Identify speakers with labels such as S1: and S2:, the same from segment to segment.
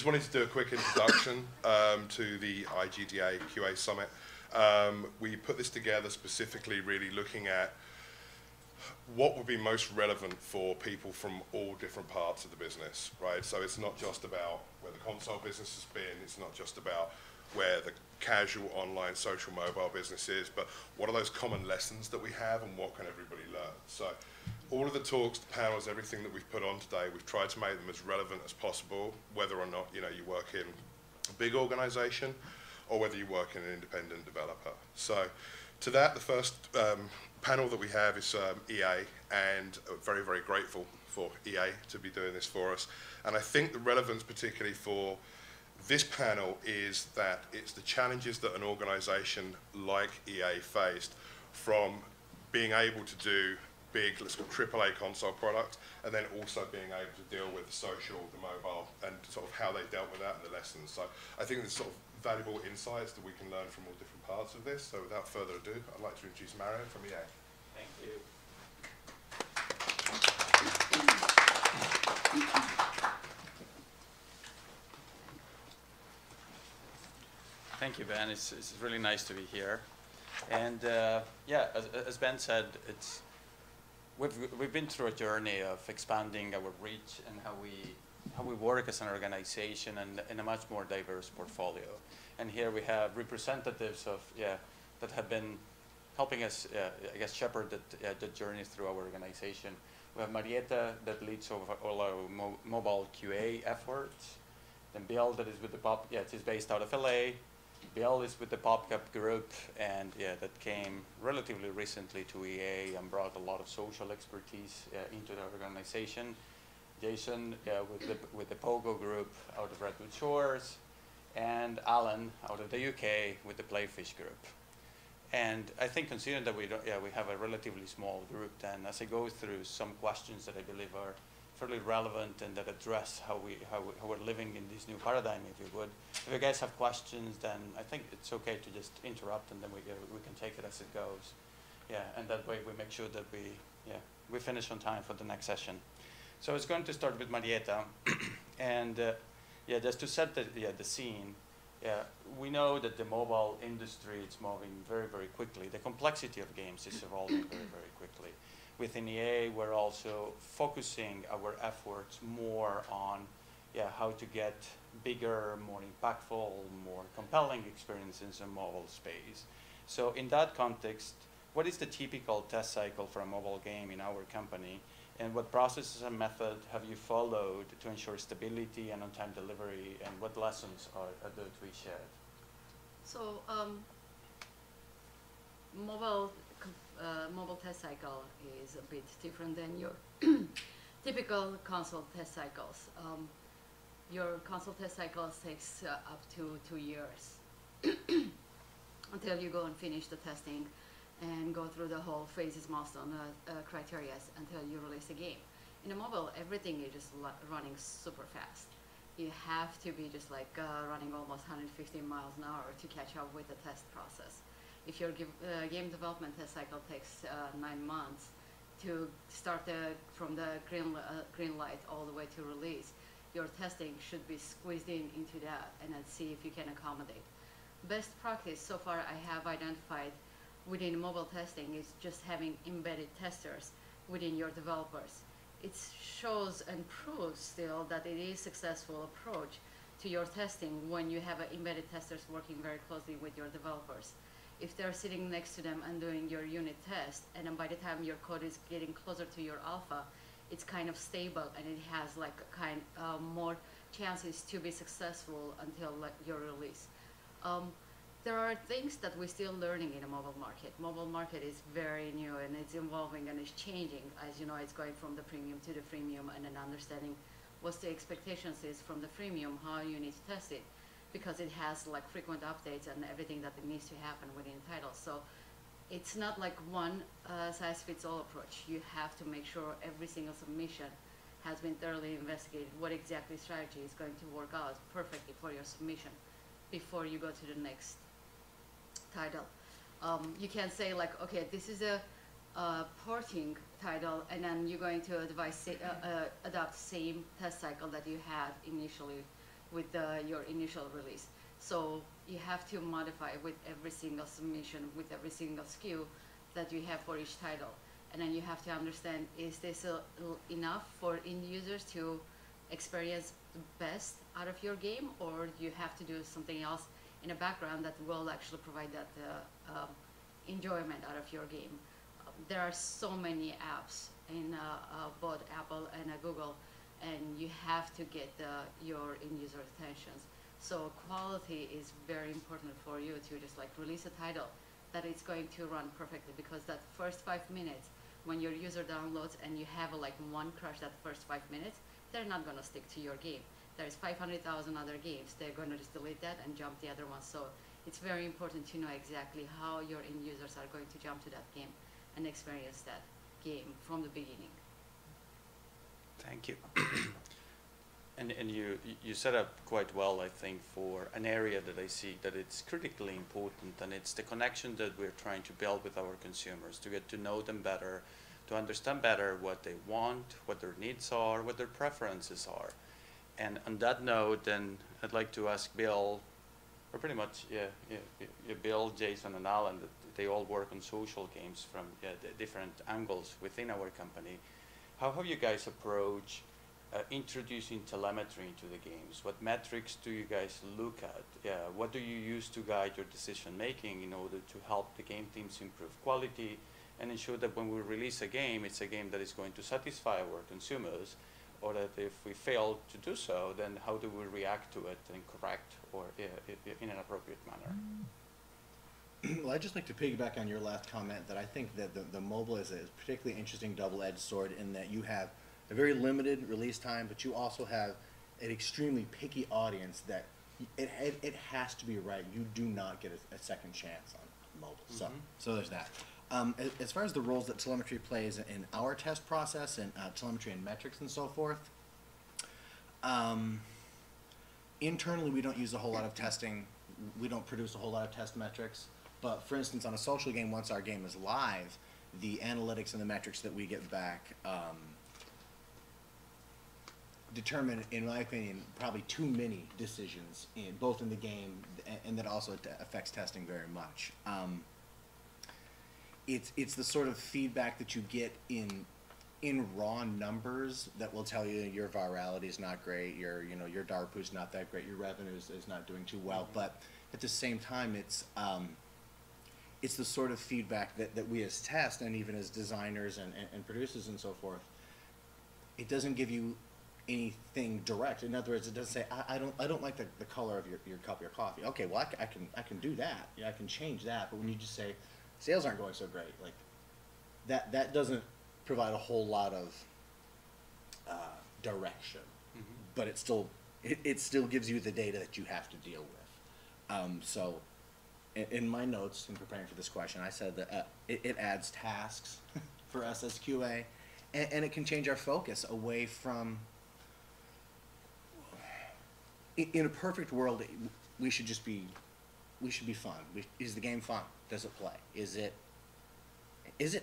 S1: just wanted to do a quick introduction to the IGDA QA Summit. We put this together specifically really looking at what would be most relevant for people from all different parts of the business, right? So it's not just about where the console business has been, it's not just about where the casual online social mobile business is, but what are those common lessons that we have and what can everybody learn? So all of the talks, the panels, everything that we've put on today, we've tried to make them as relevant as possible, whether or not you work in a big organization or whether you work in an independent developer. So to that, the first panel that we have is EA, and very, very grateful for EA to be doing this for us. And I think the relevance particularly for this panel is that it's the challenges that an organization like EA faced from being able to do big, let's call AAA console products, and then also being able to deal with the social, the mobile, and sort of how they dealt with that and the lessons. So I think there's sort of valuable insights that we can learn from all different parts of this. So without further ado, I'd like to introduce Mario from EA.
S2: Thank you. Thank you, Ben. It's really nice to be here. And yeah, as Ben said, we've been through a journey of expanding our reach and how we work as an organization and in a much more diverse portfolio. And here we have representatives of that have been helping us, I guess, shepherd the journey through our organization. We have Marietta that leads all our mobile QA efforts. Then Bill that is with the Pop, she's based out of LA. Bill is with the Pop Cap group, and that came relatively recently to EA and brought a lot of social expertise into the organization. Jason with the Pogo group out of Redwood Shores, and Alan out of the UK with the Playfish group. And I think considering that we have a relatively small group, then as I go through some questions that I believe are fairly relevant and that address how we're living in this new paradigm, if you would. If you guys have questions, then I think it's okay to just interrupt, and then we can take it as it goes. Yeah, and that way we make sure that we finish on time for the next session. So it's going to start with Marietta, and just to set the scene. Yeah, we know that the mobile industry is moving very, very quickly. The complexity of games is evolving very, very quickly. Within EA, we're also focusing our efforts more on how to get bigger, more impactful, more compelling experiences in mobile space. So in that context, what is the typical test cycle for a mobile game in our company? And what processes and method have you followed to ensure stability and on-time delivery? And what lessons are there to be shared?
S3: So mobile test cycle is a bit different than your typical console test cycles. Your console test cycles takes up to 2 years until you go and finish the testing and go through the whole phases, milestone criteria until you release the game. In a mobile, everything is just running super fast. You have to be just like running almost 150 miles an hour to catch up with the test process. If your game development test cycle takes 9 months to start from the green light all the way to release, your testing should be squeezed into that and then see if you can accommodate. Best practice so far I have identified within mobile testing is just having embedded testers within your developers. It shows and proves still that it is a successful approach to your testing when you have embedded testers working very closely with your developers. If they're sitting next to them and doing your unit test, and then by the time your code is getting closer to your alpha, it's kind of stable and it has like more chances to be successful until your release. There are things that we're still learning in the mobile market. Mobile market is very new and it's evolving and it's changing. As you know, it's going from the premium to the freemium, and then understanding what the expectations is from the freemium, how you need to test it, because it has like frequent updates and everything that needs to happen within titles. So it's not like one size fits all approach. You have to make sure every single submission has been thoroughly investigated, what exactly strategy is going to work out perfectly for your submission before you go to the next title. You can't say like, okay, this is a porting title, and then you're going to adopt same test cycle that you had initially your initial release. So you have to modify with every single submission, with every single SKU that you have for each title. And then you have to understand, is this enough for end users to experience the best out of your game, or do you have to do something else in the background that will actually provide that enjoyment out of your game? There are so many apps in both Apple and Google, and you have to get your end user attentions. So quality is very important for you to just like release a title that it's going to run perfectly, because that first 5 minutes when your user downloads and you have like one crash that first 5 minutes, they're not going to stick to your game. There's 500,000 other games. They're going to just delete that and jump the other one. So it's very important to know exactly how your end users are going to jump to that game and experience that game from the beginning.
S2: Thank you. And you set up quite well, I think, for an area that I see that it's critically important, and it's the connection that we're trying to build with our consumers, to get to know them better, to understand better what they want, what their needs are, what their preferences are. And on that note, then I'd like to ask Bill, or pretty much, Bill, Jason, and Alan, that they all work on social games from the different angles within our company. How have you guys approached introducing telemetry into the games? What metrics do you guys look at? What do you use to guide your decision making in order to help the game teams improve quality and ensure that when we release a game, it's a game that is going to satisfy our consumers, or that if we fail to do so, then how do we react to it and correct or in an appropriate manner?
S4: Well, I'd just like to piggyback on your last comment that I think that the mobile is a particularly interesting double-edged sword, in that you have a very limited release time, but you also have an extremely picky audience that it has to be right. You do not get a second chance on mobile. Mm-hmm. So there's that. As far as the roles that telemetry plays in our test process, and telemetry and metrics and so forth, internally we don't use a whole lot of testing. We don't produce a whole lot of test metrics. But for instance, on a social game, once our game is live, the analytics and the metrics that we get back determine, in my opinion, probably too many decisions both in the game, and that also affects testing very much. It's the sort of feedback that you get in raw numbers that will tell you your virality is not great, your DARPU is not that great, your revenue is not doing too well. Mm-hmm. But at the same time, it's the sort of feedback that we as test, and even as designers and producers and so forth, it doesn't give you anything direct. In other words, it doesn't say, I don't like the color of your cup of your coffee. Okay, well I can do that. Yeah, I can change that. But when you just say sales aren't going so great, like that doesn't provide a whole lot of direction. Mm-hmm. But it still gives you the data that you have to deal with. So in my notes in preparing for this question, I said that it adds tasks for us as QA, and it can change our focus away from. In a perfect world, we should be fun. Is the game fun? Does it play? Is it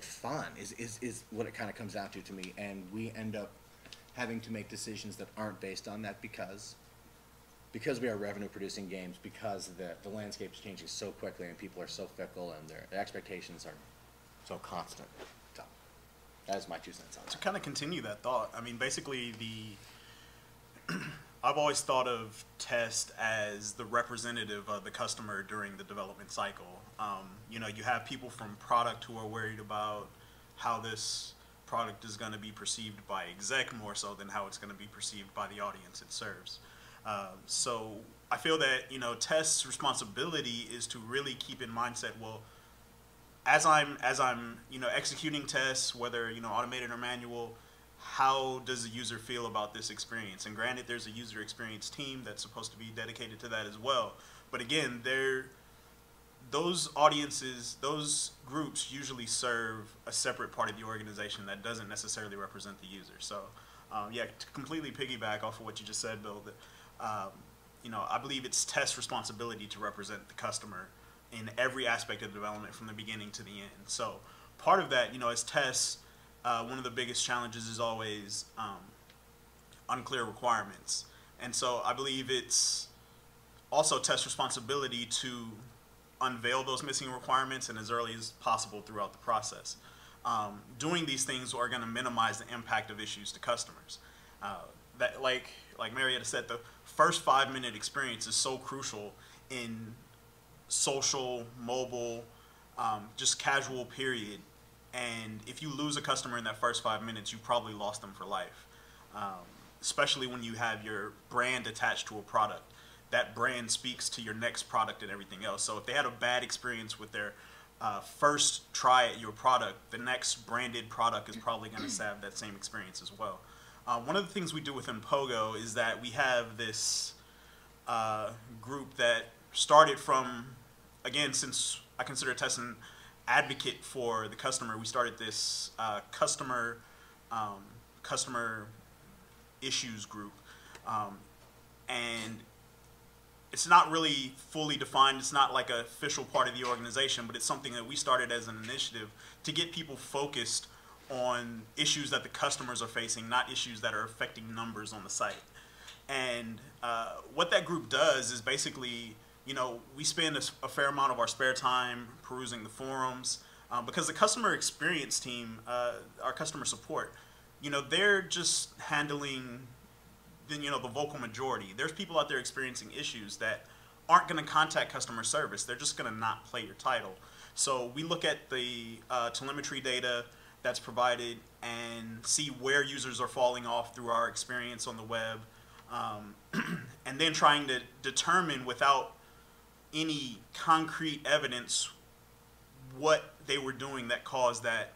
S4: fun? Is what it kind of comes down to me. And we end up having to make decisions that aren't based on that because we are revenue producing games, because the landscape is changing so quickly and people are so fickle and their expectations are so constant. So that is my 2 cents on that.
S5: To kind of continue that thought, I mean, basically I've always thought of test as the representative of the customer during the development cycle. You have people from product who are worried about how this product is going to be perceived by exec more so than how it's going to be perceived by the audience it serves. So I feel that, test's responsibility is to really keep in mindset, well, as I'm executing tests, whether, automated or manual, how does the user feel about this experience? And granted, there's a user experience team that's supposed to be dedicated to that as well. But again, those audiences, those groups usually serve a separate part of the organization that doesn't necessarily represent the user. So, to completely piggyback off of what you just said, Bill, that I believe it's test responsibility to represent the customer in every aspect of development from the beginning to the end. So part of that, as tests, one of the biggest challenges is always unclear requirements. And so I believe it's also test responsibility to unveil those missing requirements and as early as possible throughout the process. Doing these things are going to minimize the impact of issues to customers. That, like Marietta said, the first 5-minute experience is so crucial in social, mobile, just casual period. And if you lose a customer in that first 5 minutes, you probably lost them for life. Especially when you have your brand attached to a product. That brand speaks to your next product and everything else. So if they had a bad experience with their first try at your product, the next branded product is probably going to have that same experience as well. One of the things we do within Pogo is that we have this group that started from, again, since I consider testing advocate for the customer, we started this customer issues group, and it's not really fully defined. It's not like an official part of the organization, but it's something that we started as an initiative to get people focused on issues that the customers are facing, not issues that are affecting numbers on the site. And what that group does is basically, you know, we spend a fair amount of our spare time perusing the forums, because the customer experience team, our customer support, you know, they're just handling the vocal majority. There's people out there experiencing issues that aren't going to contact customer service. They're just going to not play your title. So we look at the telemetry data that's provided and see where users are falling off through our experience on the web, and then trying to determine without any concrete evidence what they were doing that caused that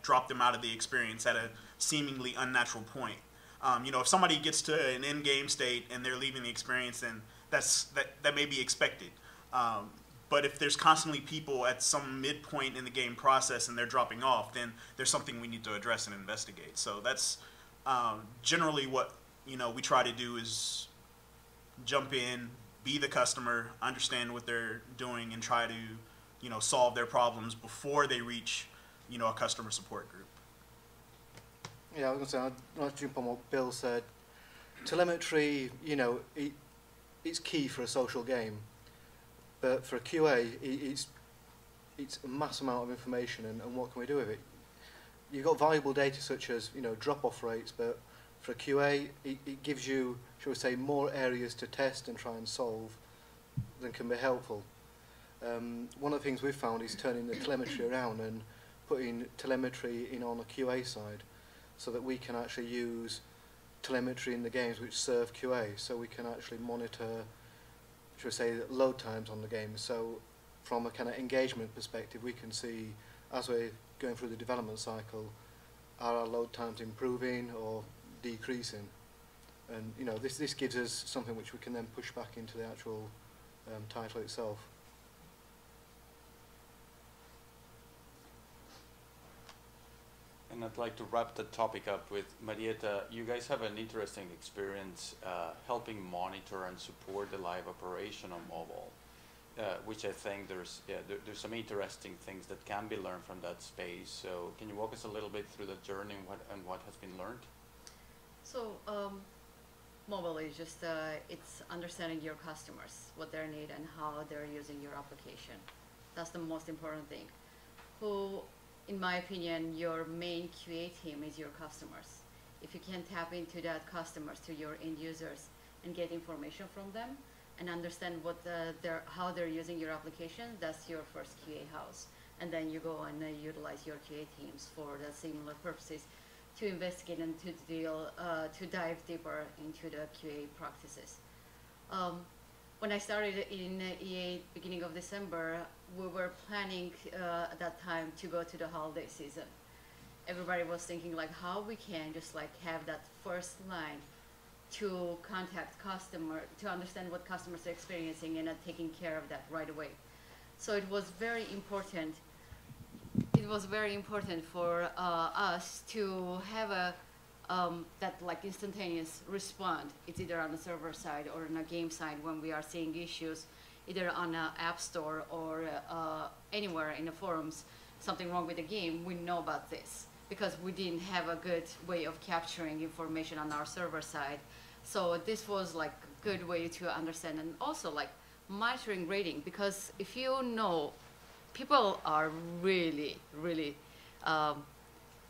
S5: dropped them out of the experience at a seemingly unnatural point. You know, if somebody gets to an end-game state and they're leaving the experience, then that may be expected. But if there's constantly people at some midpoint in the game process and they're dropping off, then there's something we need to address and investigate. So that's generally what, you know, we try to do, is jump in, be the customer, understand what they're doing, and try to, you know, solve their problems before they reach, you know, a customer support group.
S6: Yeah, I was going to say, I'd like to jump on what Bill said. Telemetry, you know, it's key for a social game, but for a QA, it's a mass amount of information, and what can we do with it? You've got valuable data such as, you know, drop-off rates, but for a QA, it gives you, shall we say, more areas to test and try and solve than can be helpful. One of the things we've found is turning the telemetry around and putting telemetry in on the QA side, so that we can actually use telemetry in the games which serve QA, so we can actually monitor, shall we say, load times on the game. So from a kind of engagement perspective, we can see, as we're going through the development cycle, are our load times improving or decreasing? And, you know, this gives us something which we can then push back into the actual title itself.
S2: And I'd like to wrap the topic up with Marietta. You guys have an interesting experience helping monitor and support the live operation on mobile, which I think there's some interesting things that can be learned from that space. So can you walk us a little bit through the journey and what has been learned?
S3: So mobile is just, it's understanding your customers, what their need and how they're using your application. That's the most important thing. In my opinion, your main QA team is your customers. If you can tap into that customers, to your end users, and get information from them, and understand what how they're using your application, that's your first QA house. And then you go and utilize your QA teams for the similar purposes, to investigate and to dive deeper into the QA practices. When I started in EA beginning of December, we were planning at that time to go to the holiday season. Everybody was thinking like how we can just like have that first line to contact customer, to understand what customers are experiencing and taking care of that right away. So it was very important. It was very important for us to have a that like instantaneous respond. It's either on the server side or on a game side when we are seeing issues, either on an app store or anywhere in the forums, something wrong with the game, we know about this because we didn't have a good way of capturing information on our server side So this was like a good way to understand, and also like monitoring rating, because if you know, people are really, really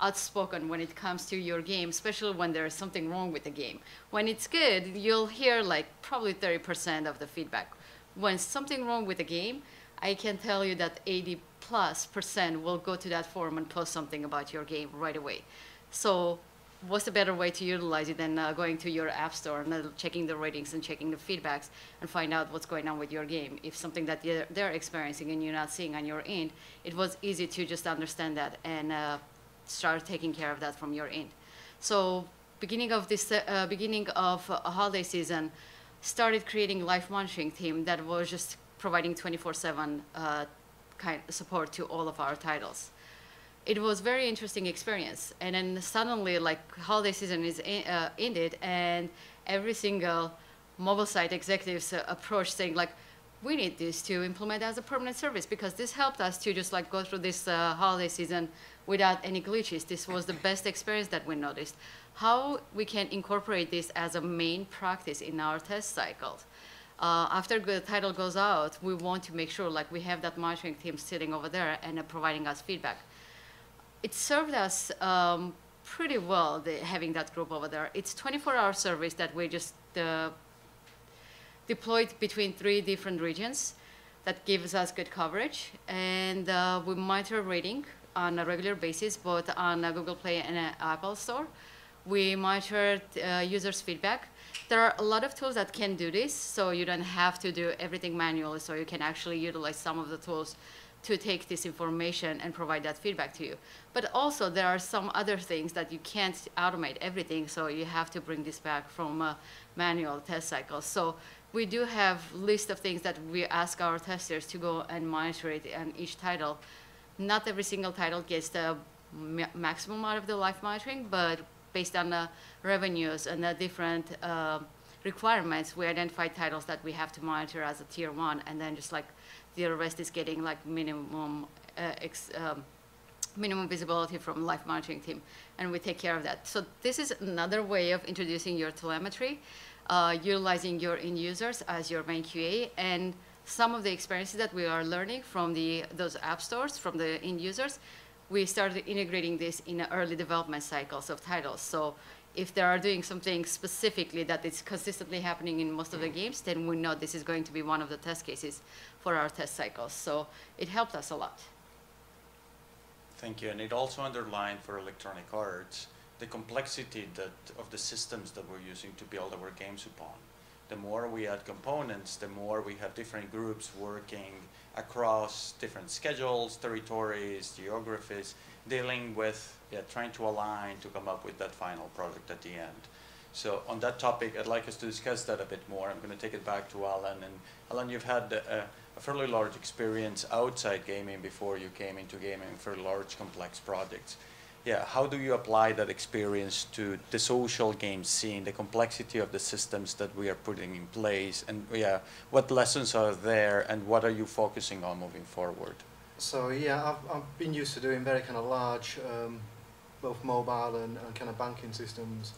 S3: outspoken when it comes to your game, especially when there's something wrong with the game. When it's good, you'll hear like probably 30% of the feedback. When something wrong with the game, I can tell you that 80+% will go to that forum and post something about your game right away. So what's a better way to utilize it than going to your app store and checking the ratings and checking the feedbacks and find out what's going on with your game? If something that they're experiencing and you're not seeing on your end, it was easy to just understand that and start taking care of that from your end. So beginning of a holiday season, started creating live monitoring team that was just providing 24/7 kind of support to all of our titles. It was very interesting experience, and then suddenly like holiday season is ended, and every single mobile site executives approach saying like, we need this to implement as a permanent service, because this helped us to just like go through this holiday season without any glitches. This was the best experience that we noticed. How we can incorporate this as a main practice in our test cycles. After the title goes out, we want to make sure like we have that monitoring team sitting over there and providing us feedback. It served us pretty well, having that group over there. It's 24-hour service that we just deployed between 3 different regions that gives us good coverage, and we monitor rating on a regular basis, both on Google Play and Apple Store. We monitor users' feedback. There are a lot of tools that can do this, so you don't have to do everything manually, so you can actually utilize some of the tools to take this information and provide that feedback to you. But also there are some other things that you can't automate everything, so you have to bring this back from manual test cycles. So we do have list of things that we ask our testers to go and monitor it on each title. Not every single title gets the maximum out of the live monitoring, but based on the revenues and the different requirements, we identify titles that we have to monitor as a tier 1, and then just like the rest is getting like minimum minimum visibility from live monitoring team, and we take care of that. So this is another way of introducing your telemetry, utilizing your end users as your main QA, and some of the experiences that we are learning from those app stores, from the end users, we started integrating this in the early development cycles of titles. So if they are doing something specifically that is consistently happening in most of the games, then we know this is going to be one of the test cases for our test cycles. So it helped us a lot.
S2: Thank you. And it also underlined for Electronic Arts the complexity of the systems that we're using to build our games upon. The more we add components, the more we have different groups working across different schedules, territories, geographies, dealing with, trying to align to come up with that final product at the end. So on that topic, I'd like us to discuss that a bit more. I'm going to take it back to Alan. And Alan, you've had a fairly large experience outside gaming before you came into gaming for large, complex projects. Yeah, how do you apply that experience to the social game scene, the complexity of the systems that we are putting in place, and what lessons are there, and what are you focusing on moving forward?
S6: So yeah, I've been used to doing very kind of large, both mobile and kind of banking systems,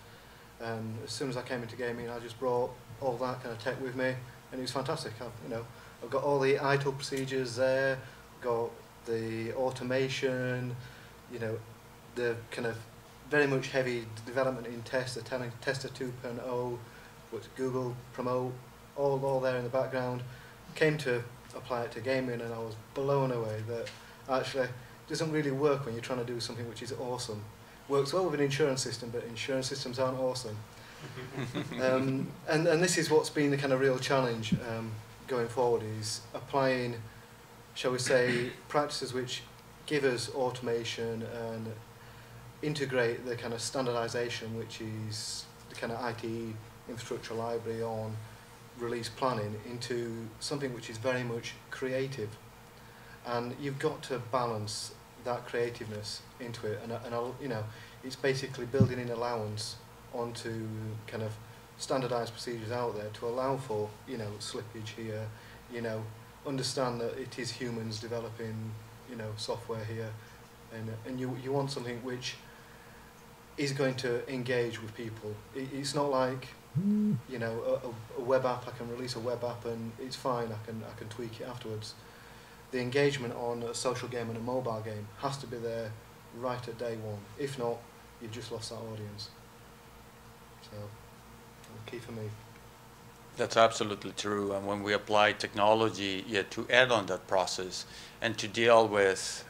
S6: and as soon as I came into gaming, I just brought all that kind of tech with me, and it was fantastic. I've got all the ITIL procedures there, got the automation, the kind of very much heavy development in test, the Tester 2.0, what Google promote, all there in the background. Came to apply it to gaming, and I was blown away that actually it doesn't really work when you're trying to do something which is awesome. Works well with an insurance system, but insurance systems aren't awesome. And this is what's been the kind of real challenge going forward, is applying, shall we say, practices which give us automation and integrate the kind of standardization, which is the kind of IT infrastructure library on release planning, into something which is very much creative. And you've got to balance that creativeness into it, and it's basically building in allowance onto kind of standardized procedures out there to allow for slippage here, understand that it is humans developing software here, and you want something which is going to engage with people. It's not like you know, a web app, I can release a web app and it's fine, I can tweak it afterwards. The engagement on a social game and a mobile game has to be there right at day one. If not, you've just lost that audience. So, key for me.
S2: That's absolutely true. And when we apply technology to add on that process and to deal with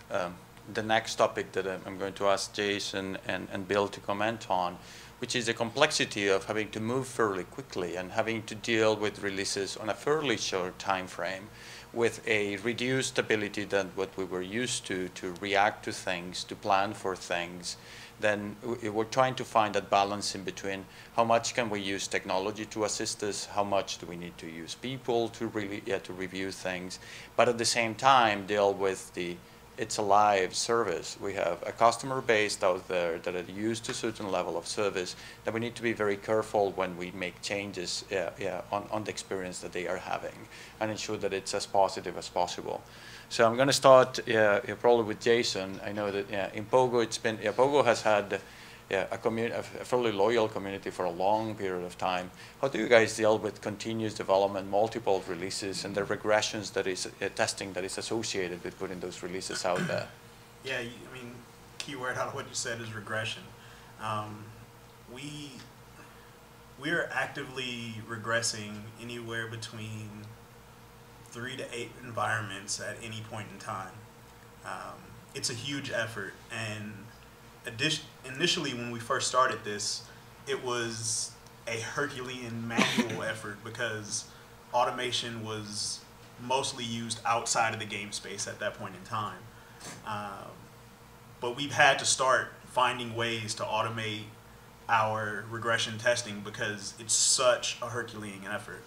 S2: the next topic that I'm going to ask Jason and Bill to comment on, which is the complexity of having to move fairly quickly and having to deal with releases on a fairly short time frame with a reduced ability than what we were used to react to things, to plan for things. Then we're trying to find that balance in between how much can we use technology to assist us, how much do we need to use people to really to review things, but at the same time deal with it's a live service. We have a customer base out there that are used to a certain level of service that we need to be very careful when we make changes on the experience that they are having and ensure that it's as positive as possible. So I'm going to start probably with Jason. I know that in Pogo, Pogo has had a fairly loyal community for a long period of time. How do you guys deal with continuous development, multiple releases, and the regressions that is testing that is associated with putting those releases out there?
S5: Yeah, I mean, keyword out of what you said is regression. We are actively regressing anywhere between 3 to 8 environments at any point in time. It's a huge effort, and initially when we first started this, it was a Herculean manual effort because automation was mostly used outside of the game space at that point in time. But we've had to start finding ways to automate our regression testing because it's such a Herculean effort.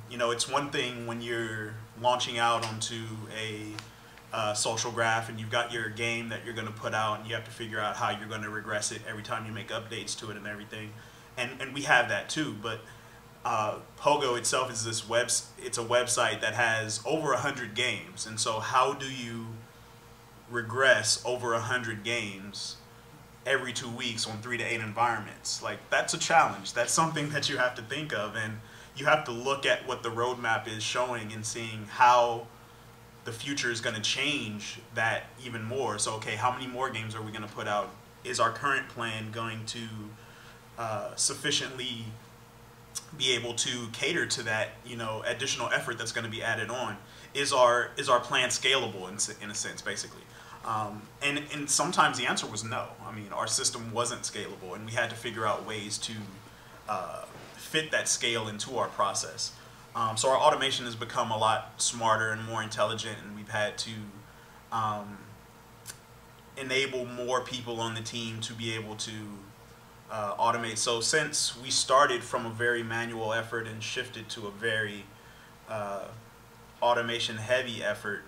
S5: You know, it's one thing when you're launching out onto a social graph and you've got your game that you're going to put out and you have to figure out how you're going to regress it every time you make updates to it and everything. And we have that too, but Pogo itself is it's a website that has over 100 games. And so how do you regress over 100 games every 2 weeks on 3 to 8 environments? Like, that's a challenge. That's something that you have to think of, and you have to look at what the roadmap is showing and seeing how the future is going to change that even more. So, okay, how many more games are we going to put out? Is our current plan going to sufficiently be able to cater to that, you know, additional effort that's going to be added on? Is our plan scalable in a sense, basically? And sometimes the answer was no. I mean, our system wasn't scalable, and we had to figure out ways to fit that scale into our process. So our automation has become a lot smarter and more intelligent, and we've had to enable more people on the team to be able to automate. So since we started from a very manual effort and shifted to a very automation heavy effort,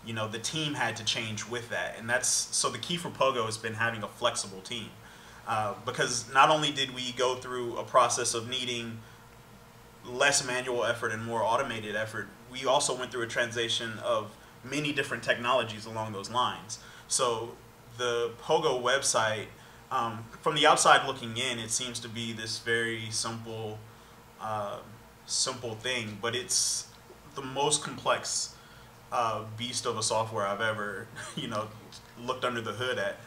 S5: you know, the team had to change with that. And so the key for Pogo has been having a flexible team. Because not only did we go through a process of needing less manual effort and more automated effort, we also went through a transition of many different technologies along those lines. So the Pogo website, from the outside looking in, it seems to be this very simple thing, but it's the most complex beast of a software I've ever, you know, looked under the hood at.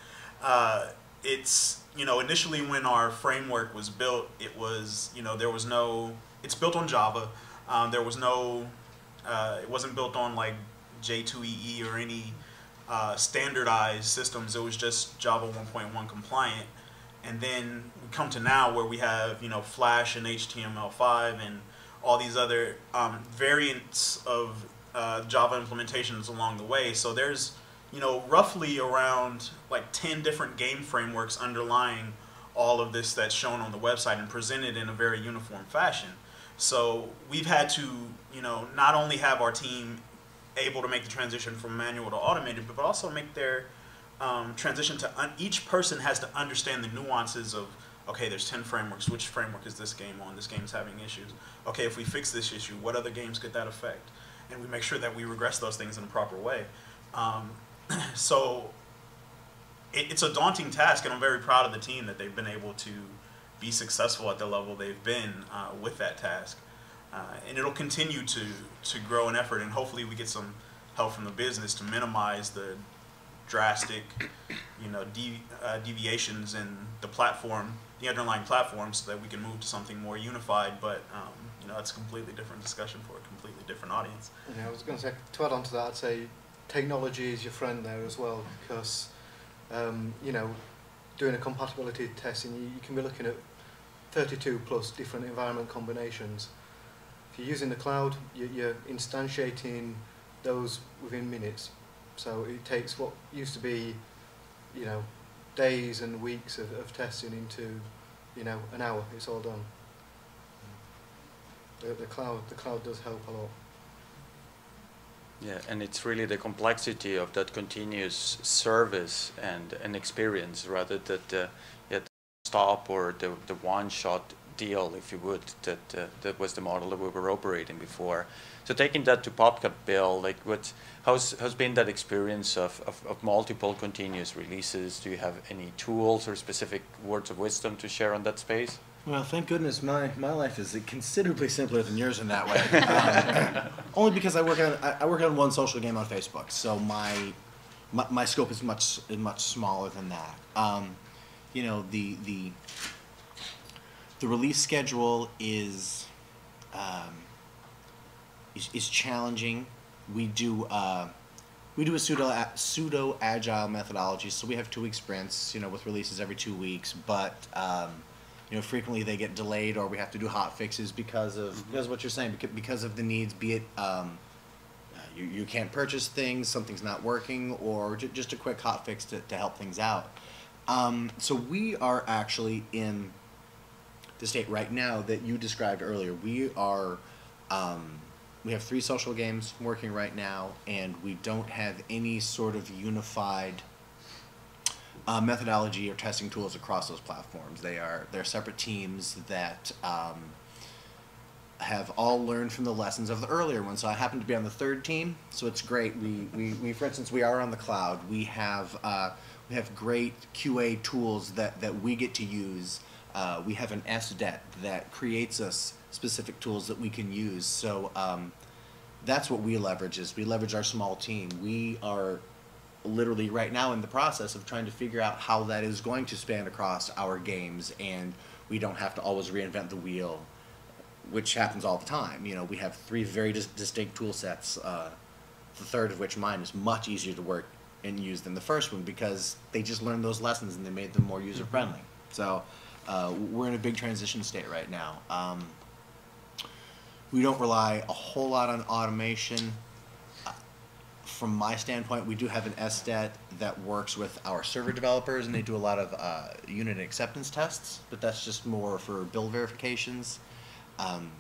S5: It's, you know, initially when our framework was built, it was, you know, it's built on Java. There was no, it wasn't built on like J2EE or any standardized systems. It was just Java 1.1 compliant. And then we come to now where we have, you know, Flash and HTML5 and all these other variants of Java implementations along the way. So there's, you know, roughly around like 10 different game frameworks underlying all of this that's shown on the website and presented in a very uniform fashion. So we've had to, you know, not only have our team able to make the transition from manual to automated, but also make their transition to, each person has to understand the nuances of, okay, there's 10 frameworks, which framework is this game on? This game's having issues. Okay, if we fix this issue, what other games could that affect? And we make sure that we regress those things in a proper way. So it's a daunting task, and I'm very proud of the team that they've been able to be successful at the level they've been with that task. And it'll continue to grow in effort, and hopefully we get some help from the business to minimize the drastic, deviations in the platform, the underlying platform, so that we can move to something more unified. But that's a completely different discussion for a completely different audience.
S6: I was going to say, to add on to that, I'd say technology is your friend there as well, because doing a compatibility testing, you can be looking at 32 plus different environment combinations. If you're using the cloud, you're instantiating those within minutes. So it takes what used to be, days and weeks of testing into, an hour. It's all done. The cloud does help a lot.
S2: Yeah, and it's really the complexity of that continuous service and an experience, rather than the stop or the one-shot deal, if you would, that was the model that we were operating before. So taking that to PopCap, Bill, like how's been that experience of multiple continuous releases? Do you have any tools or specific words of wisdom to share on that space?
S4: Well, thank goodness my life is considerably simpler than yours in that way. Only because I work on one social game on Facebook, so my scope is much smaller than that. The release schedule is challenging. We do a pseudo agile methodology, so we have 2-week sprints, with releases every 2 weeks, but frequently they get delayed, or we have to do hot fixes because of what you're saying, because of the needs, be it you can't purchase things, something's not working, or just a quick hot fix to help things out. So we are actually in the state right now that you described earlier. We have 3 social games working right now, and we don't have any sort of unified methodology or testing tools across those platforms. They're separate teams that have all learned from the lessons of the earlier ones. So I happen to be on the 3rd team, so it's great. We for instance, we are on the cloud. We have great QA tools that we get to use. We have an SDET that creates us specific tools that we can use. So that's what we leverage. We leverage our small team. We are literally right now in the process of trying to figure out how that is going to span across our games, and we don't have to always reinvent the wheel, which happens all the time. We have 3 very distinct tool sets, the 3rd of which, mine, is much easier to work and use than the first one, because they just learned those lessons and they made them more user friendly. So we're in a big transition state right now. We don't rely a whole lot on automation. From my standpoint, we do have an SDET that works with our server developers, and they do a lot of unit acceptance tests, but that's just more for build verifications.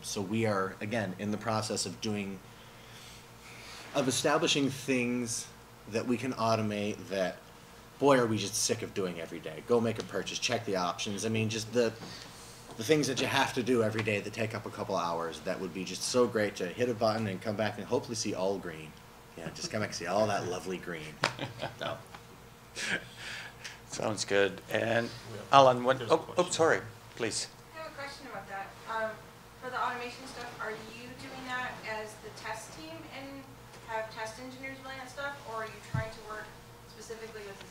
S4: So we are, again, in the process of establishing things that we can automate that, boy, are we just sick of doing every day. Go make a purchase, check the options. I mean, just the things that you have to do every day that take up a couple hours, that would be just so great to hit a button and come back and hopefully see all green. Yeah, just come back and see all that lovely green. So.
S2: Sounds good. And Alan, sorry, please.
S7: I have a question about that. For the automation stuff, are you doing that as the test team and have test engineers doing that stuff, or are you trying to work specifically with the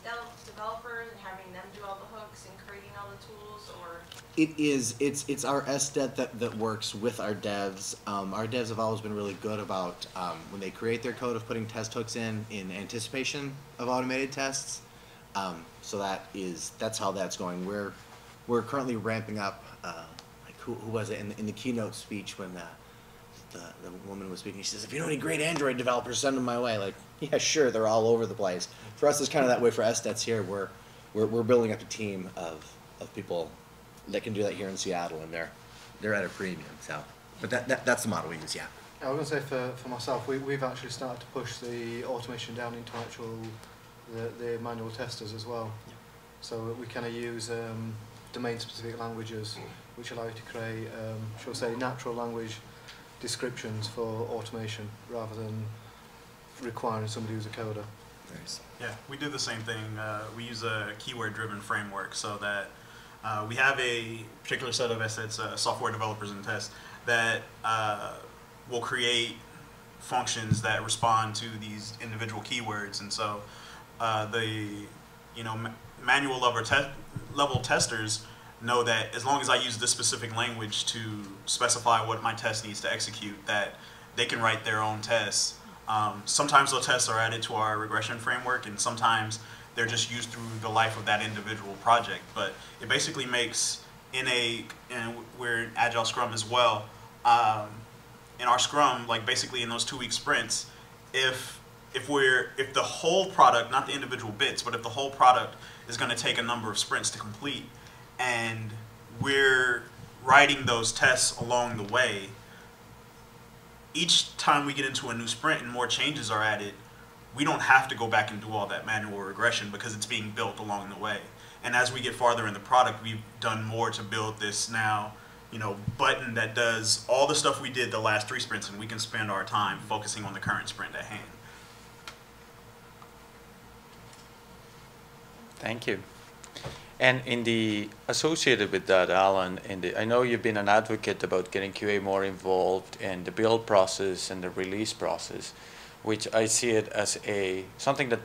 S7: developers and having them do all the hooks and creating all the tools, or?
S4: It's our SDET that works with our devs. Our devs have always been really good about when they create their code of putting test hooks in anticipation of automated tests. So that's how that's going. We're currently ramping up. Who was it in the keynote speech when the woman was speaking? She says, "If you know any great Android developers, send them my way." Like, yeah, sure, they're all over the place. For us, it's kind of that way. For SDETs here, we're building up a team of people that can do that here in Seattle, and they're at a premium. So, but that's the model we use. Yeah.
S6: I was going to say for myself, we've actually started to push the automation down into the manual testers as well. Yeah. So we kind of use domain-specific languages, which allow you to create, shall we say, natural language descriptions for automation rather than requiring somebody who's a coder.
S5: Yeah, we do the same thing. We use a keyword-driven framework so that We have a particular set of assets, software developers and test, that will create functions that respond to these individual keywords. And so the manual level testers know that as long as I use this specific language to specify what my test needs to execute, that they can write their own tests. Sometimes those tests are added to our regression framework, and sometimes they're just used through the life of that individual project. But it basically makes, and we're in Agile Scrum as well, in our Scrum, like basically in those 2-week sprints, if the whole product, not the individual bits, but if the whole product is going to take a number of sprints to complete, and we're writing those tests along the way, each time we get into a new sprint and more changes are added, we don't have to go back and do all that manual regression because it's being built along the way. And as we get farther in the product, we've done more to build this now, button that does all the stuff we did the last 3 sprints, and we can spend our time focusing on the current sprint at hand.
S2: Thank you. And associated with that, Alan, I know you've been an advocate about getting QA more involved in the build process and the release process, which I see it as something that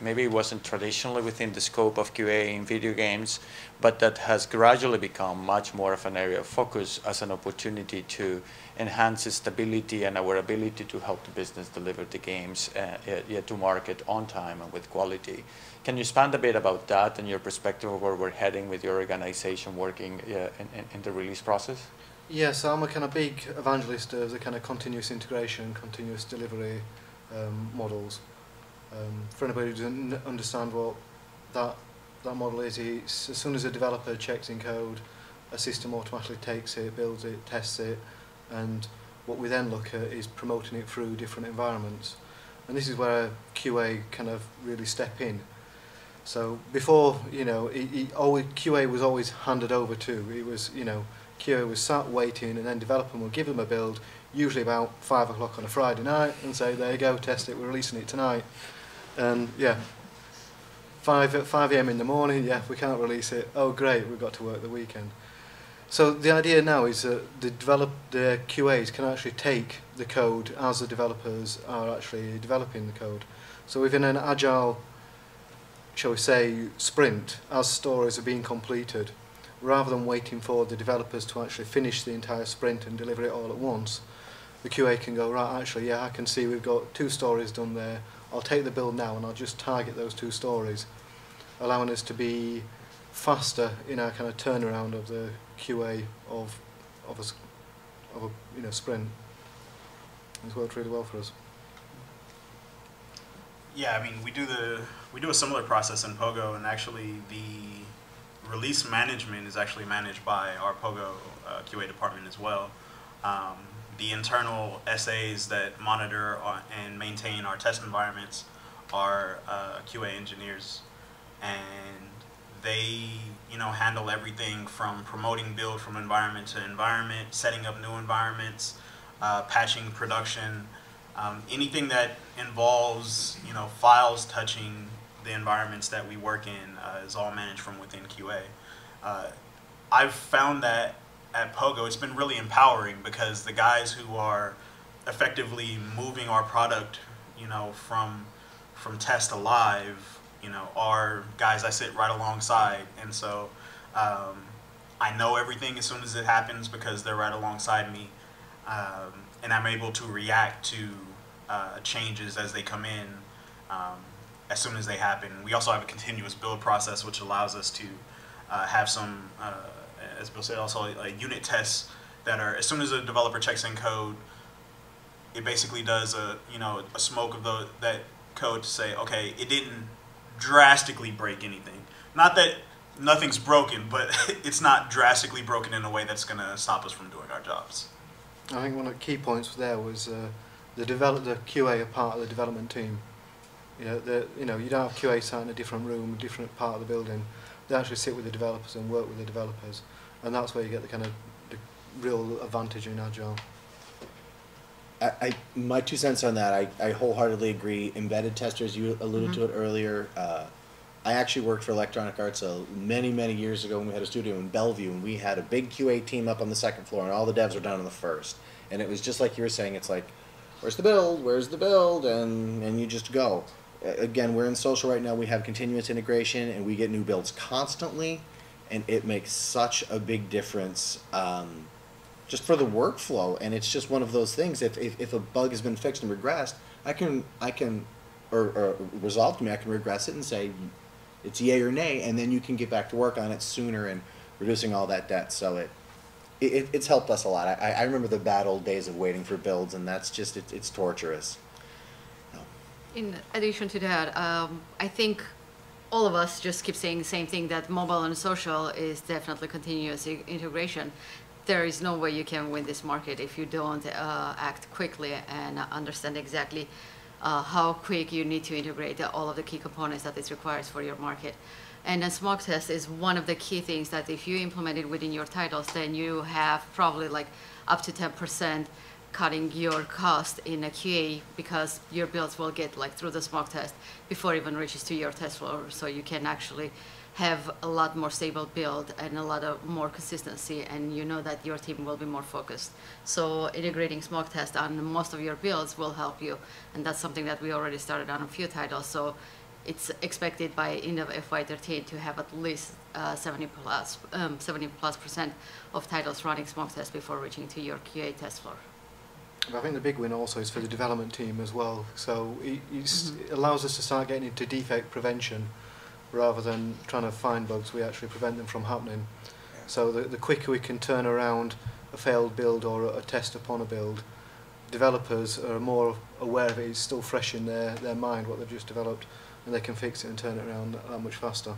S2: maybe wasn't traditionally within the scope of QA in video games, but that has gradually become much more of an area of focus as an opportunity to enhance stability and our ability to help the business deliver the games to market on time and with quality. Can you expand a bit about that and your perspective of where we're heading with your organization working in the release process?
S6: Yes, I'm a kind of big evangelist of the kind of continuous integration, continuous delivery models. For anybody who doesn't understand what that model is, it's as soon as a developer checks in code, a system automatically takes it, builds it, tests it, and what we then look at is promoting it through different environments. And this is where QA kind of really step in. So before, QA was always handed over to. It was, QA was sat waiting, and then developer will give them a build, usually about 5 o'clock on a Friday night, and say, there you go, test it, we're releasing it tonight. And yeah, 5 a.m. in the morning, yeah, we can't release it. Oh great, we've got to work the weekend. So the idea now is that the QAs can actually take the code as the developers are actually developing the code. So within an agile, shall we say, sprint, as stories are being completed, rather than waiting for the developers to actually finish the entire sprint and deliver it all at once, the QA can go, right, actually, yeah, I can see we've got 2 stories done there. I'll take the build now and I'll just target those 2 stories, allowing us to be faster in our kind of turnaround of the QA of a sprint. It's worked really well for us.
S5: Yeah, I mean, we do a similar process in Pogo, and actually the release management is actually managed by our Pogo QA department as well. The internal SAs that monitor and maintain our test environments are QA engineers, and they handle everything from promoting build from environment to environment, setting up new environments, patching production, anything that involves files touching the environments that we work in is all managed from within QA. I've found that at Pogo it's been really empowering, because the guys who are effectively moving our product from test to live are guys I sit right alongside, and so I know everything as soon as it happens because they're right alongside me, and I'm able to react to changes as they come in as soon as they happen. We also have a continuous build process, which allows us to have some, as Bill said, also unit tests that are, as soon as a developer checks in code, it basically does a smoke of that code to say, okay, it didn't drastically break anything. Not that nothing's broken, but it's not drastically broken in a way that's going to stop us from doing our jobs.
S6: I think one of the key points there was the QA are part of the development team. You don't have QA sat in a different room, a different part of the building. They actually sit with the developers and work with the developers, and that's where you get the kind of the real advantage in Agile.
S4: My 2 cents on that, I wholeheartedly agree. Embedded testers, you alluded to it earlier. I actually worked for Electronic Arts many years ago when we had a studio in Bellevue, and we had a big QA team up on the second floor, and all the devs were down on the first. And it was just like you were saying, it's like, where's the build? Where's the build? And you just go. Again, we're in social right now. We have continuous integration, and we get new builds constantly, and it makes such a big difference just for the workflow. And it's just one of those things. If a bug has been fixed and regressed, I can or resolved to me, I can regress it and say it's yay or nay, and then you can get back to work on it sooner and reducing all that debt. So it's helped us a lot. I remember the bad old days of waiting for builds, and that's just, it's torturous.
S3: In addition to that, I think all of us just keep saying the same thing, that mobile and social is definitely continuous integration. There is no way you can win this market if you don't act quickly and understand exactly how quick you need to integrate all of the key components that it requires for your market. And a smoke test is one of the key things that if you implement it within your titles, then you have probably like up to 10% cutting your cost in a QA, because your builds will get like through the smoke test before it even reaches to your test floor. So you can actually have a lot more stable build and a lot of more consistency, and you know that your team will be more focused. So integrating smoke test on most of your builds will help you, and that's something that we already started on a few titles. So it's expected by end of FY13 to have at least 70% of titles running smoke test before reaching to your QA test floor.
S6: I think the big win also is for the development team as well. So it allows us to start getting into defect prevention rather than trying to find bugs. We actually prevent them from happening. So the quicker we can turn around a failed build or a test upon a build, developers are more aware of it. It's still fresh in their mind what they've just developed, and they can fix it and turn it around that much faster.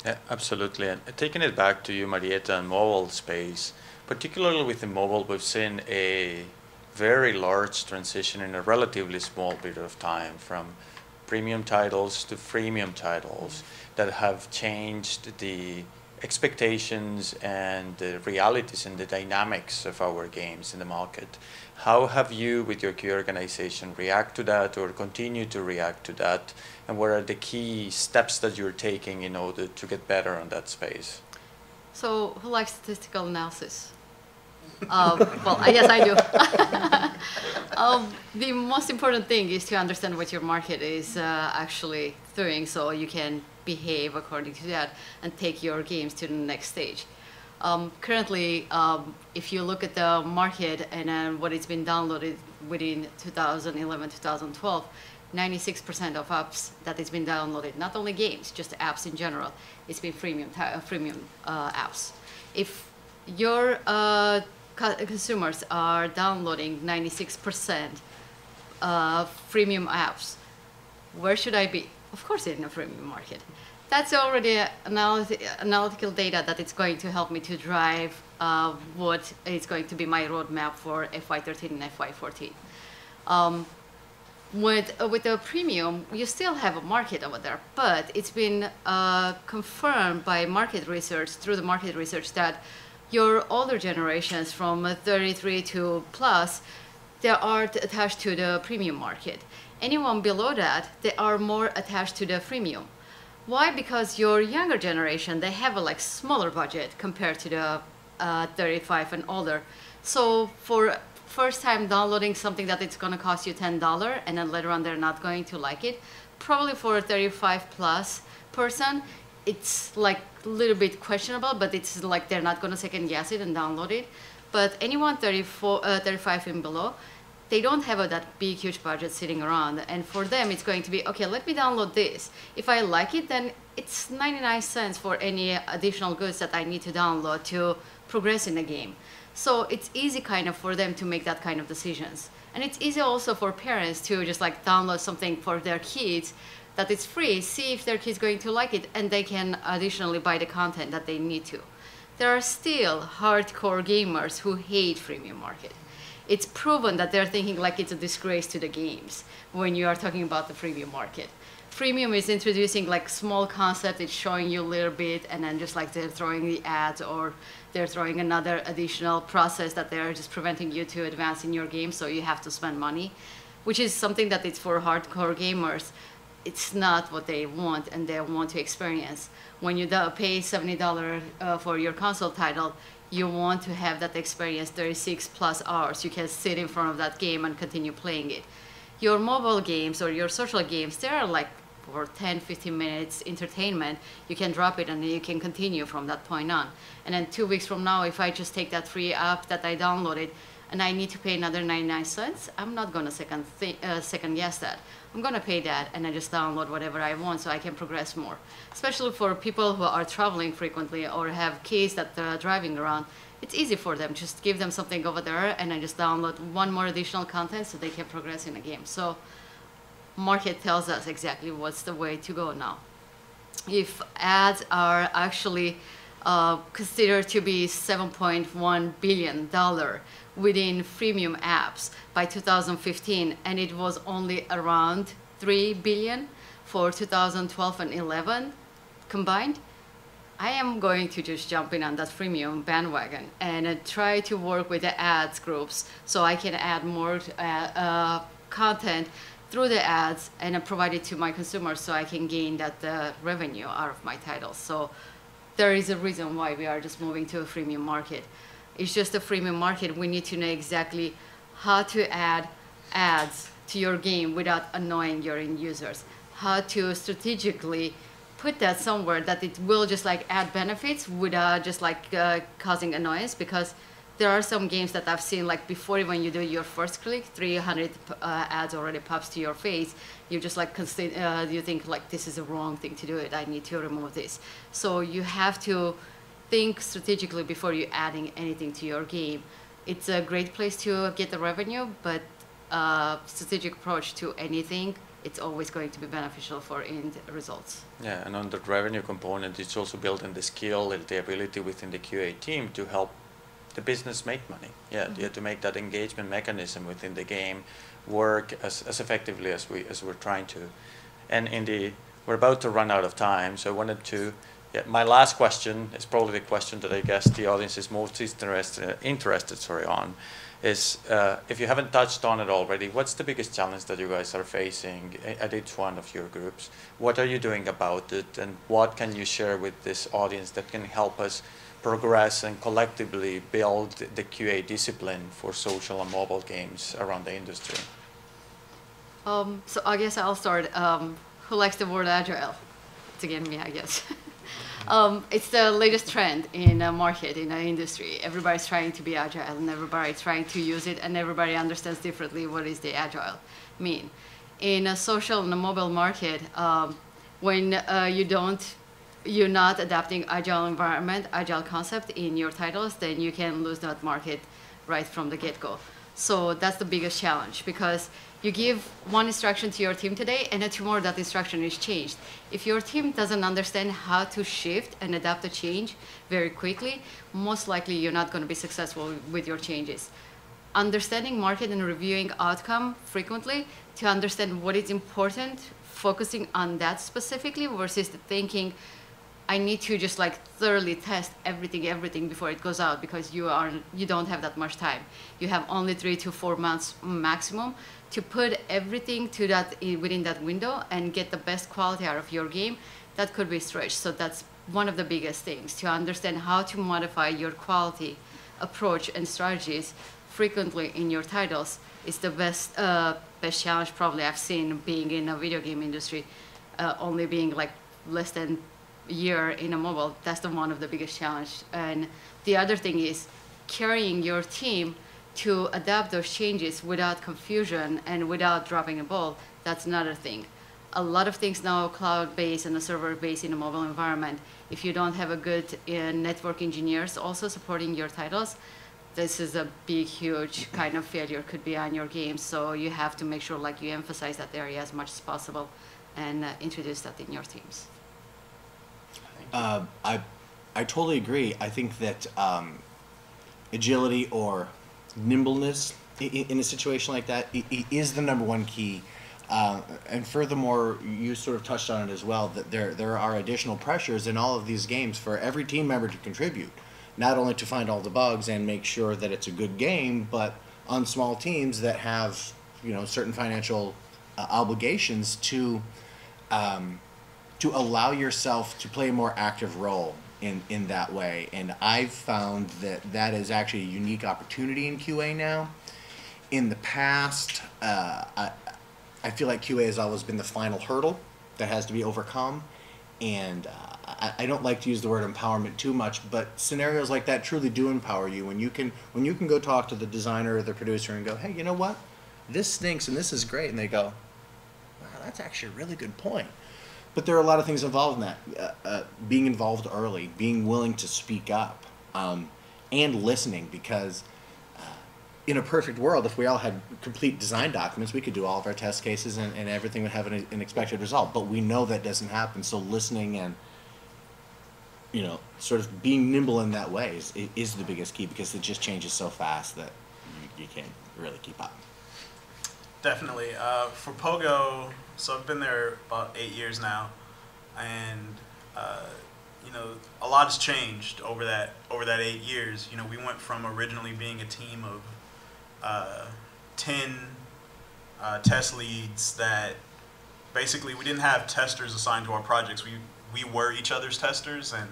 S2: Yeah, absolutely. And taking it back to you, Marietta, and mobile space, particularly with the mobile, we've seen a very large transition in a relatively small period of time from premium titles to freemium titles that have changed the expectations and the realities and the dynamics of our games in the market. How have you, with your key organization, react to that or continue to react to that? And what are the key steps that you're taking in order to get better on that space?
S3: So who likes statistical analysis? Well, I guess I do. The most important thing is to understand what your market is actually doing, so you can behave according to that and take your games to the next stage. Currently, if you look at the market and what it's been downloaded within 2011-2012, 96% of apps that it's been downloaded, not only games, just apps in general, it's been freemium apps. If your consumers are downloading 96% freemium apps, where should I be? Of course, in a freemium market. That's already analytical data that it's going to help me to drive what is going to be my roadmap for FY13 and FY14. With the premium, you still have a market over there, but it's been confirmed by market research, through the market research, that your older generations from 33 to plus, they are attached to the premium market. Anyone below that, they are more attached to the freemium. Why? Because your younger generation, they have a like smaller budget compared to the 35 and older. So for first time downloading something that it's gonna cost you $10 and then later on they're not going to like it, probably for a 35 plus person, it's like a little bit questionable, but it's like they're not gonna second guess it and download it. But anyone 35 and below, they don't have that big, huge budget sitting around. And for them, it's going to be, okay, let me download this. If I like it, then it's 99 cents for any additional goods that I need to download to progress in the game. So it's easy kind of for them to make that kind of decisions. And it's easy also for parents to just like download something for their kids that it's free, see if their kid's going to like it, and they can additionally buy the content that they need to. There are still hardcore gamers who hate freemium market. It's proven that they're thinking like it's a disgrace to the games when you are talking about the freemium market. Freemium is introducing like small concept, it's showing you a little bit, and then just like they're throwing the ads or they're throwing another additional process that they're just preventing you to advance in your game, so you have to spend money, which is something that it's for hardcore gamers. it's not what they want and they want to experience. When you pay $70 for your console title, you want to have that experience 36 plus hours. You can sit in front of that game and continue playing it. Your mobile games or your social games, they are like for 10, 15 minutes entertainment. You can drop it and you can continue from that point on. And then 2 weeks from now, if I just take that free app that I downloaded and I need to pay another 99 cents, I'm not gonna second guess that. I'm gonna pay that and I just download whatever I want so I can progress more. Especially for people who are traveling frequently or have kids that are driving around, it's easy for them. Just give them something over there and I just download one more additional content so they can progress in the game. So market tells us exactly what's the way to go now. If ads are actually considered to be $7.1 billion within freemium apps by 2015, and it was only around $3 billion for 2012 and 11 combined, I am going to just jump in on that freemium bandwagon and try to work with the ads groups so I can add more content through the ads and provide it to my consumers so I can gain that revenue out of my titles. So there is a reason why we are just moving to a freemium market. It's just a freemium market. We need to know exactly how to add ads to your game without annoying your end users, how to strategically put that somewhere that it will just like add benefits without just like causing annoyance, because there are some games that I've seen like before even you do your first click, 300 ads already pops to your face. You just like you think like this is a wrong thing to do it. I need to remove this. So you have to think strategically before you adding anything to your game. It's a great place to get the revenue, but strategic approach to anything, it's always going to be beneficial for end results.
S2: Yeah, and on the revenue component, it's also building the skill and the ability within the QA team to help the business make money. Yeah, you have to make that engagement mechanism within the game work as effectively as we're trying to. And we're about to run out of time, so I wanted to. Yeah, my last question is probably the question that I guess the audience is most interested on, is if you haven't touched on it already, what's the biggest challenge that you guys are facing at each one of your groups? What are you doing about it, and what can you share with this audience that can help us progress and collectively build the QA discipline for social and mobile games around the industry?
S3: So I guess I'll start. Who likes the word agile? It's again me, I guess. It's the latest trend in the market, in the industry. Everybody's trying to be agile and everybody's trying to use it, and everybody understands differently what is the agile mean. In a social and a mobile market, when you're not adapting agile environment, agile concept in your titles, then you can lose that market right from the get-go. So that's the biggest challenge, because you give one instruction to your team today and then tomorrow that instruction is changed. If your team doesn't understand how to shift and adapt to change very quickly, most likely you're not going to be successful with your changes. Understanding market and reviewing outcome frequently to understand what is important, focusing on that specifically versus the thinking, I need to just like thoroughly test everything before it goes out, because you don't have that much time. You have only 3 to 4 months maximum to put everything to that within that window and get the best quality out of your game. That could be stretched. So that's one of the biggest things, to understand how to modify your quality approach and strategies frequently in your titles is the best challenge probably I've seen being in a video game industry, only being like less than a year in a mobile. That's one of the biggest challenge. And the other thing is carrying your team to adapt those changes without confusion and without dropping a ball. That's another thing. A lot of things now cloud-based and a server-based in a mobile environment. If you don't have a good network engineers also supporting your titles, this is a big, huge kind of failure could be on your game. So you have to make sure like you emphasize that area as much as possible and introduce that in your teams.
S4: I totally agree. I think that agility or nimbleness in a situation like that is the #1 key. And furthermore, you sort of touched on it as well, that there are additional pressures in all of these games for every team member to contribute, not only to find all the bugs and make sure that it's a good game, but on small teams that have certain financial obligations to to allow yourself to play a more active role in that way. And I've found that that is actually a unique opportunity in QA now. In the past, I feel like QA has always been the final hurdle that has to be overcome. And I don't like to use the word empowerment too much, but scenarios like that truly do empower you. When you can go talk to the designer or the producer and go, hey, you know what? This stinks and this is great. And they go, wow, that's actually a really good point. But there are a lot of things involved in that. Being involved early, being willing to speak up, and listening, because in a perfect world, if we all had complete design documents, we could do all of our test cases and everything would have an expected result. But we know that doesn't happen. So listening and, sort of being nimble in that way is the biggest key, because it just changes so fast that you can't really keep up.
S5: Definitely. For Pogo, so I've been there about 8 years now, and a lot has changed over that 8 years. We went from originally being a team of 10 test leads that basically we didn't have testers assigned to our projects. We were each other's testers, and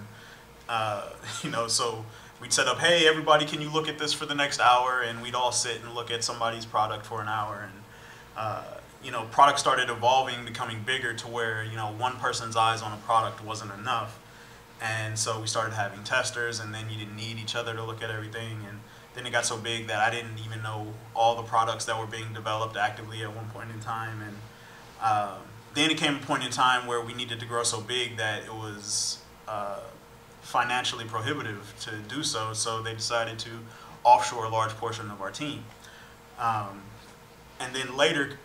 S5: so we'd set up, hey, everybody, can you look at this for the next hour? And we'd all sit and look at somebody's product for an hour. And product started evolving, becoming bigger to where, one person's eyes on a product wasn't enough. And so we started having testers, and then you didn't need each other to look at everything. And then it got so big that I didn't even know all the products that were being developed actively at one point in time. And then it came a point in time where we needed to grow so big that it was financially prohibitive to do so. So they decided to offshore a large portion of our team. And then later,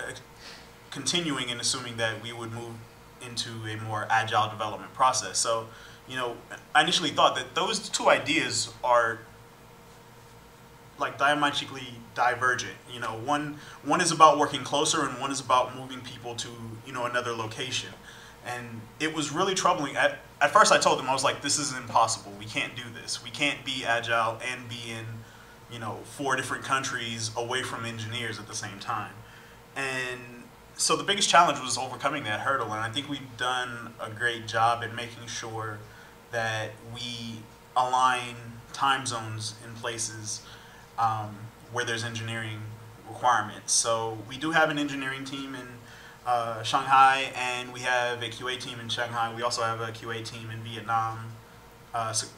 S5: continuing and assuming that we would move into a more agile development process. So, I initially thought that those two ideas are like diametrically divergent. One is about working closer, and one is about moving people to another location. And it was really troubling. At first, I told them, I was like, this is impossible. We can't do this. We can't be agile and be in 4 different countries away from engineers at the same time. And so the biggest challenge was overcoming that hurdle, and I think we've done a great job at making sure that we align time zones in places where there's engineering requirements. So we do have an engineering team in Shanghai, and we have a QA team in Shanghai. We also have a QA team in Vietnam,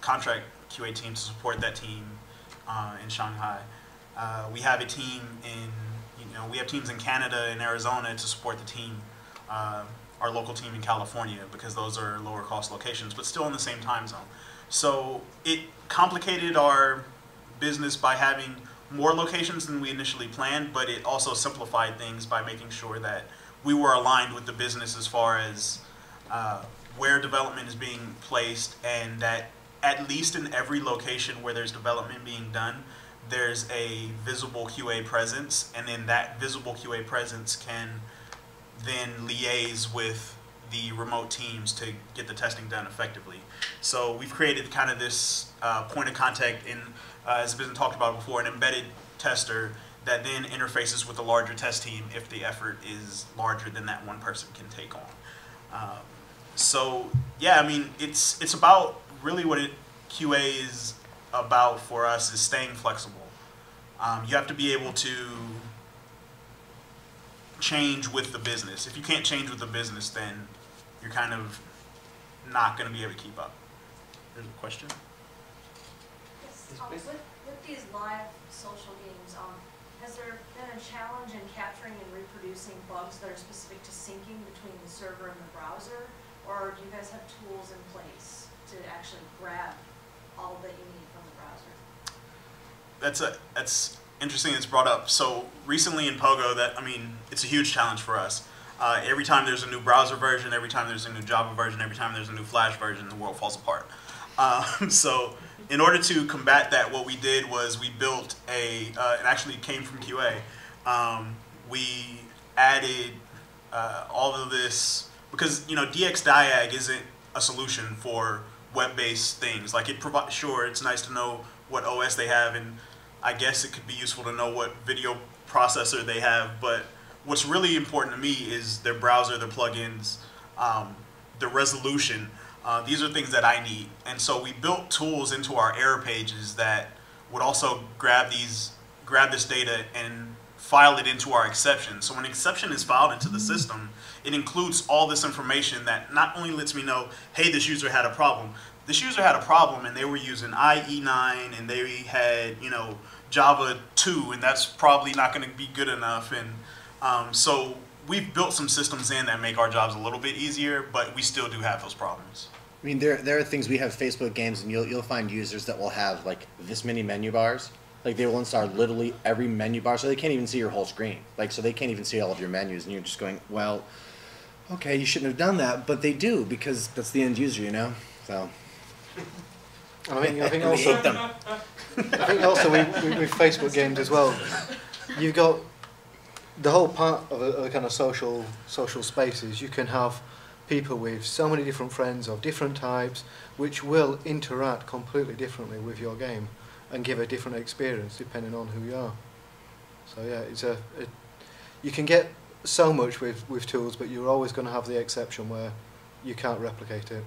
S5: contract QA team to support that team in Shanghai. We have a team we have teams in Canada and Arizona to support the team, our local team in California, because those are lower cost locations, but still in the same time zone. So it complicated our business by having more locations than we initially planned, but it also simplified things by making sure that we were aligned with the business as far as where development is being placed, and that at least in every location where there's development being done, there's a visible QA presence, and then that visible QA presence can then liaise with the remote teams to get the testing done effectively. So we've created kind of this point of contact in, as has been talked about before, an embedded tester that then interfaces with a larger test team if the effort is larger than that one person can take on. So yeah, I mean, it's about really what QA is about for us is staying flexible. You have to be able to change with the business. If you can't change with the business, then you're kind of not going to be able to keep up. There's a question?
S8: Yes. With these live social games, has there been a challenge in capturing and reproducing bugs that are specific to syncing between the server and the browser? Or do you guys have tools in place to actually grab all that you need from the browser?
S5: That's interesting it's brought up. So recently in Pogo, it's a huge challenge for us. Every time there's a new browser version, every time there's a new Java version, every time there's a new Flash version, the world falls apart. So in order to combat that, what we did was we built it actually came from QA. We added all of this, because DXDiag isn't a solution for web-based things. Like sure, it's nice to know what OS they have, and I guess it could be useful to know what video processor they have, but what's really important to me is their browser, their plugins, the resolution. These are things that I need. And so we built tools into our error pages that would also grab this data and file it into our exception. So when an exception is filed into the system, it includes all this information that not only lets me know, hey, this user had a problem. This user had a problem and they were using IE9 and they had, you know, Java 2, and that's probably not going to be good enough. And so we've built some systems in that make our jobs a little bit easier, but we still do have those problems.
S4: I mean, there are things, we have Facebook games, and you'll find users that will have like this many menu bars. Like they will install literally every menu bar, so they can't even see your whole screen. Like, so they can't even see all of your menus, and you're just going, well, okay, you shouldn't have done that, but they do because that's the end user, you know. So.
S6: I think also with Facebook games as well, you've got the whole part of a kind of social spaces. You can have people with so many different friends of different types, which will interact completely differently with your game and give a different experience depending on who you are. So yeah, you can get so much with tools, but you're always going to have the exception where you can't replicate it.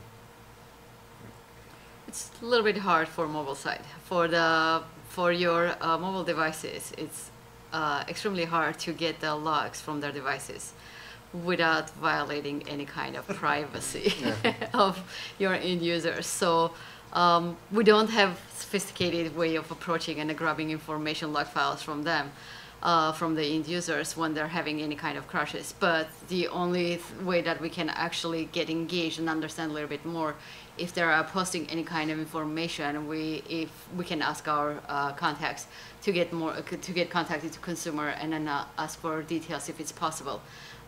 S3: It's a little bit hard for mobile side. For your mobile devices, it's extremely hard to get the logs from their devices without violating any kind of privacy of your end users. So we don't have sophisticated way of approaching and grabbing information log files from them, from the end users when they're having any kind of crashes. But the only way that we can actually get engaged and understand a little bit more, if they are posting any kind of information, if we can ask our contacts to get contacted to consumer and then ask for details if it's possible.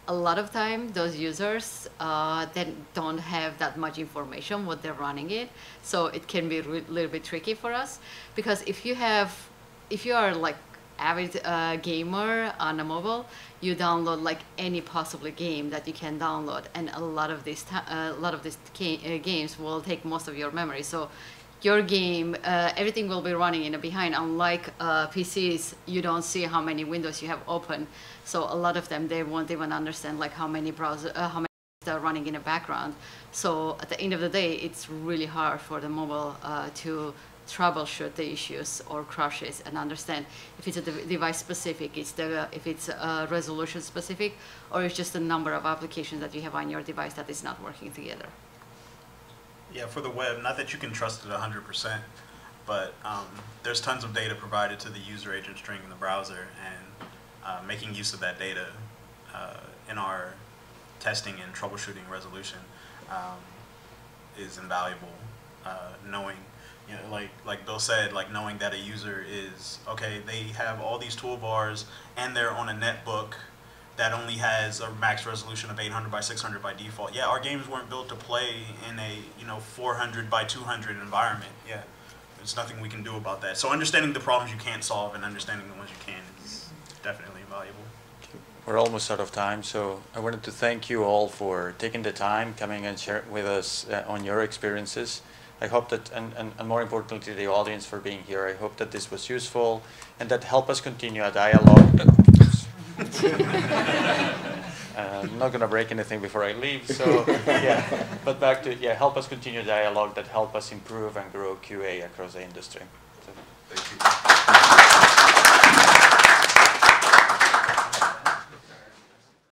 S3: A lot of time, those users then don't have that much information what they're running it, so it can be a little bit tricky for us, because if you are like avid gamer on a mobile, you download like any possible game that you can download, and a lot of these games will take most of your memory. So your game, everything will be running in a behind. Unlike PCs, you don't see how many windows you have open. So a lot of them, they won't even understand like how many are running in the background. So at the end of the day, it's really hard for the mobile to troubleshoot the issues or crashes and understand if it's a device specific, if it's resolution specific, or it's just a number of applications that you have on your device that is not working together.
S5: Yeah, for the web, not that you can trust it 100%, but there's tons of data provided to the user agent string in the browser, and making use of that data in our testing and troubleshooting resolution is invaluable. Knowing, you know, like Bill said, like knowing that a user is, okay, they have all these toolbars and they're on a netbook that only has a max resolution of 800 by 600 by default. Yeah, our games weren't built to play in a 400 by 200 environment. Yeah, there's nothing we can do about that. So understanding the problems you can't solve and understanding the ones you can is definitely valuable.
S2: We're almost out of time, so I wanted to thank you all for taking the time, coming and sharing with us on your experiences. I hope that, and more importantly to the audience for being here, I hope that this was useful and that help us continue a dialogue. I'm not going to break anything before I leave, so yeah, but back to, help us continue dialogue that help us improve and grow QA across the industry. So,
S1: thank you.